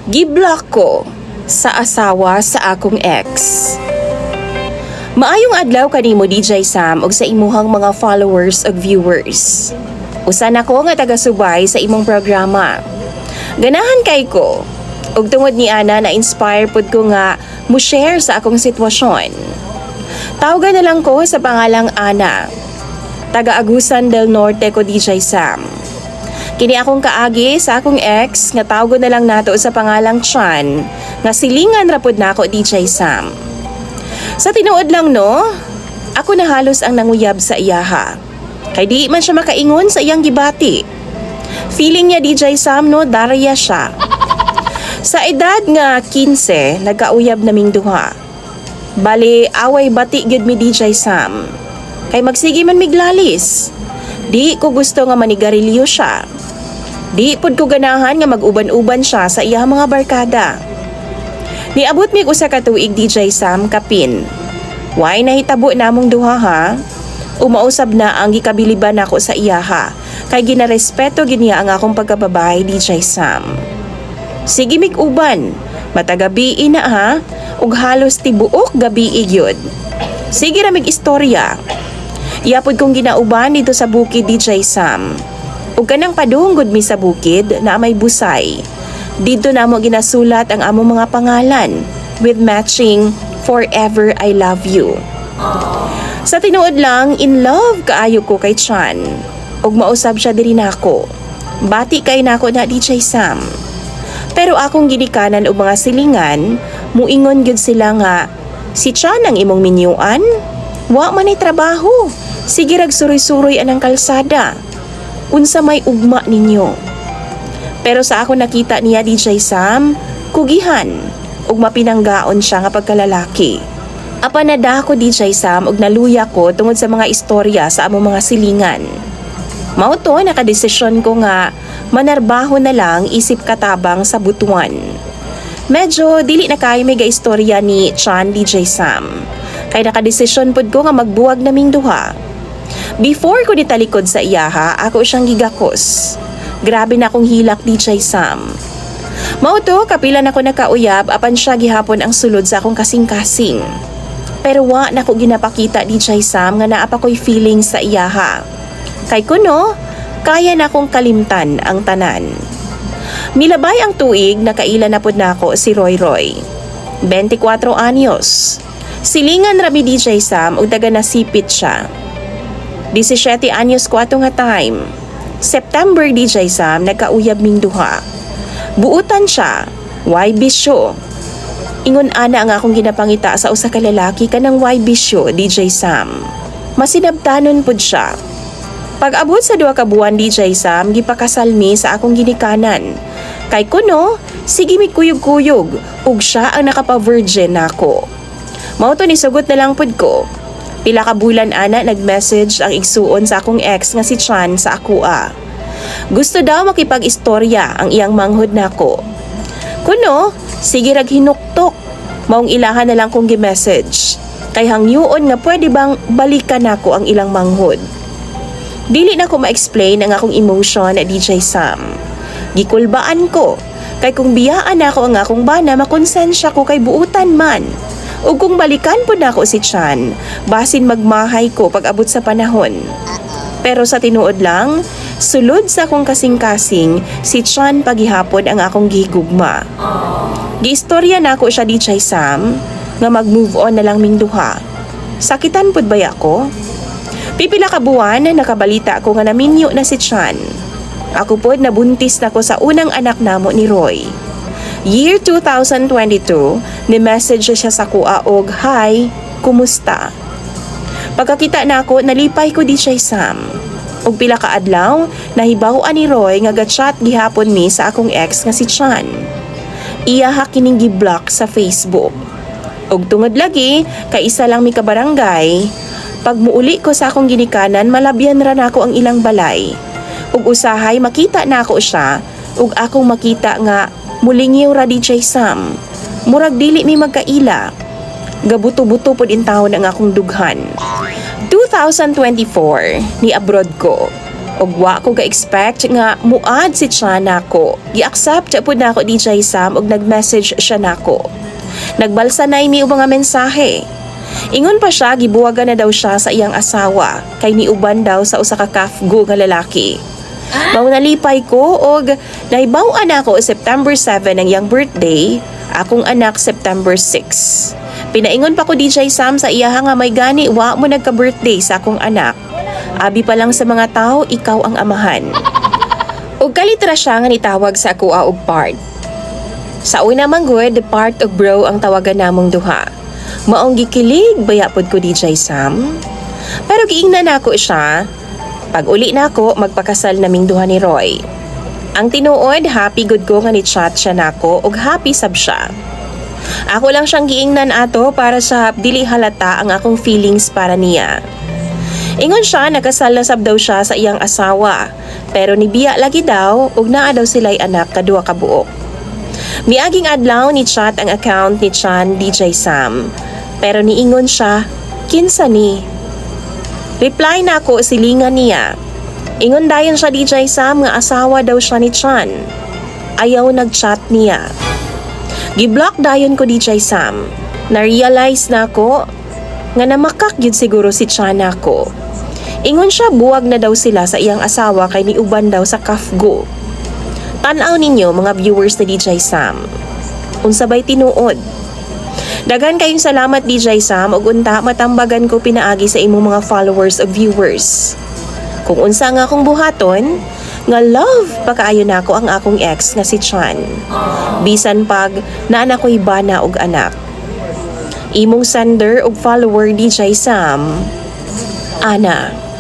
Giblock ko sa asawa sa akong ex. Maayong adlaw kanimo DJ Sam ug sa imuhang mga followers ug viewers. Usa nako nga taga-subay sa imong programa. Ganahan kay ko ug tungod ni ana na inspire pud ko nga mo share sa akong sitwasyon. Tawagan na lang ko sa pangalang Ana. Taga Agusan del Norte ko DJ Sam. Kini akong kaagi sa akong ex nga tawgon na lang nato sa pangalang Chan nga silingan rapod nako DJ Sam. Sa tinuod lang no, ako na halos ang nanguyab sa iyaha. Kay di man siya makaingon sa iyang gibati. Feeling niya DJ Sam no, daraya siya. Sa edad nga 15, nagkauyab naming duha. Bali, away bati gyud mi DJ Sam. Kay magsigi man miglalis. Di ko gusto nga manigarilyo siya. Di pud ko ganahan nga mag-uban-uban siya sa iyang mga barkada. Niabot mig usa ka tuig DJ Sam kapin. Why nahitabo namong duha ha? Umausab na ang gikabiliban nako sa iyaha. Kay ginarespeto gid niya ang akong pagkababae DJ Sam. Sige mig uban. Matagabi na ha. Ug halos tibuok gabi gyud. Sige ra mig istorya. Iapod kong ginauban dito sa bukid DJ Sam. Ug kanang padungod mi sa bukid na may busay. Dito namo ginasulat ang among mga pangalan with matching Forever I Love You. Sa tinuod lang, in love kaayo ko kay Chan. Ug mausab siya diri nako. Bati kay nako na DJ Sam. Pero akong ginikanan og mga silingan, muingon gyud sila nga si Chan ang imong minyuan. Wa man ay trabaho. Sige rag suroy-suroy anang kalsada. Unsa may ugma ninyo. Pero sa ako nakita niya DJ Sam, kugihan ug mapinanggaon siya nga pagkalalaki. Apanada ko DJ Sam ug naluya ko tungod sa mga istorya sa among mga silingan. Mao to nakadesisyon ko nga manarbaho na lang isip katabang sa butuan. Medyo dili na kay may istorya ni Chan DJ Sam. Kay nakadesisyon pud ko nga magbuwag naming duha. Before ko nitalikod sa iyaha, ako siyang gigakos. Grabe na akong hilak DJ Sam. Mao to kapila na ko nakauyab apan siya gihapon ang sulod sa akong kasing-kasing. Pero wa na ko ginapakita DJ Sam nga naa pa ko'y feeling sa iyaha. Kay kuno, kaya na akong kalimtan ang tanan. Milabay ang tuig, nakaila na pud nako si Roy Roy. 24 anyos. Silingan rami DJ Sam ug daga nasipit siya. 17 anyos ko ato nga time. September DJ Sam nagkauyab ming duha. Buutan siya, why bisyo? Ingon ana ang akong ginapangita sa usa ka lalaki kanang why bisyo DJ Sam. Masinabtanon pud siya. Pag-abot sa 2 ka buwan DJ Sam, gipakasal mi sa akong ginikanan. Kay kuno, sige mi kuyog-kuyog ug siya ang nakapa-virgin nako. Mao to nisugot na lang pud ko. Pila ka bulan ana nag-message ang igsuon sa akong ex nga si Chan sa akua. Gusto daw makipag-istorya ang iyang manghod nako. Kuno, sige rag hinuktok. Maong ilahan na lang kong gi-message. Kay hangyoon nga pwede bang balikan nako ang ilang manghod. Dili na ko ma-explain ang akong emotion na DJ Sam. Gikulbaan ko. Kay kung biyaan ako ang akong bana, makonsensya ko kay buutan man. Ug kung balikan po na ako si Chan, basin magmahay ko pag abot sa panahon. Pero sa tinuod lang, sulod sa akong kasing-kasing, si Chan paghihapon ang akong gihigugma. Giistorya na ako siya DJ Sam, nga mag-move on na lang ming duha. Sakitan pud ba ako? Pipila ka buwan, nakabalita ako nga naminyo na si Chan. Ako pod nabuntis na ko sa unang anak namo ni Roy. Year 2022, ni-message siya sa kuha og, "Hi, kumusta?" Pagkakita na ako, nalipay ko di siya Sam. Og pila ka adlaw, nahibaw-an ni Roy nga gatchat gihapon mi sa akong ex nga si Chan. Iya ha kining gi-block sa Facebook. Og tungod lagi, kay isa lang mi ka barangay, pag muuli ko sa akong ginikanan, malabyan ra nako ang ilang balay. Ug usahay makita nako siya, ug akong makita nga mulingiw ra DJ Sam. Murag dili mi magkaila. Gabuto-buto pod intawon ang akong dughan. 2024, ni abroad ko. Og wa ko ga-expect nga muad si Chan nako. Gi-accept pud nako DJ Sam og nag-message siya nako. Nagbalsa na mi og mga mensahe. Ingon pa siya gibuwagan na daw siya sa iyang asawa kay niuban daw sa usa ka kafgo nga lalaki. Mao nalipay ko og naibaw-an ako September 7 ang iyang birthday, akong anak September 6. Pinaingon pa ko DJ Sam sa iya nga may gani wa mo nagka-birthday sa akong anak. Abi pa lang sa mga tao, ikaw ang amahan. Ug kalitra siya nga nitawag sa ako og part. Sa una man good, part og bro ang tawagan namong duha. Maong gikilig baya pod ko DJ Sam. Pero giingnan nako siya. Pag uli nako magpakasal naming duha ni Roy. Ang tinuod, happy good ko nga ni chat siya nako og happy sab siya. Ako lang siyang giingnan ato para sa dili halata ang akong feelings para niya. Ingon siya nakasal na sab daw siya sa iyang asawa, pero nibiya lagi daw ug naa daw sila'y anak kaduha ka buok. Miaging adlaw ni chat ang account ni Chan DJ Sam, pero niingon siya, kinsa ni? Reply na ako silingan niya. Ingon dayon siya DJ Sam nga asawa daw siya ni Chan. Ayaw nag-chat niya. Giblock dayon ko DJ Sam. Na-realize na ako nga namakak yun siguro si Chan ako. Ingon siya buwag na daw sila sa iyang asawa kay niuban daw sa kafgo. Tanaw ninyo mga viewers na DJ Sam. Unsabay tinuod. Dagan kayong salamat DJ Sam ug unta matambagan ko pinaagi sa imong mga followers o viewers. Kung unsa nga akong buhaton, nga love pakaayo nako ang akong ex nga si Chan. Bisan pag naana ko'y bana og anak. Imong sender og follower DJ Sam, Ana.